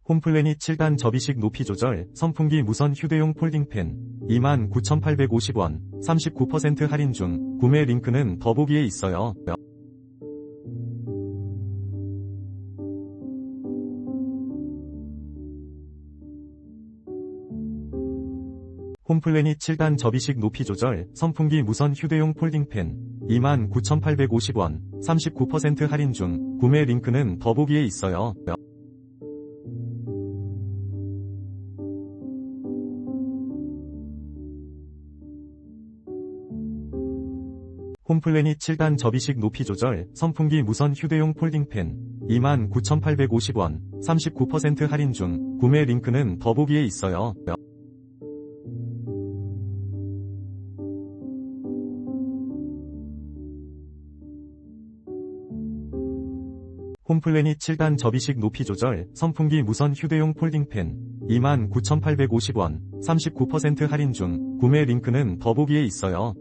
홈플래닛 7단 접이식 높이조절 선풍기 무선 휴대용 폴딩팬 29,850원 39% 할인 중. 구매 링크는 더보기에 있어요. 홈플래닛 7단 접이식 높이조절 선풍기 무선 휴대용 폴딩팬 29,850원 39% 할인 중. 구매 링크는 더보기에 있어요. 홈플래닛 7단 접이식 높이조절 선풍기 무선 휴대용 폴딩팬 29,850원 39% 할인 중. 구매 링크는 더보기에 있어요. 홈플래닛 7단 접이식 높이조절 선풍기 무선 휴대용 폴딩팬 29,850원 39% 할인 중. 구매 링크는 더보기에 있어요.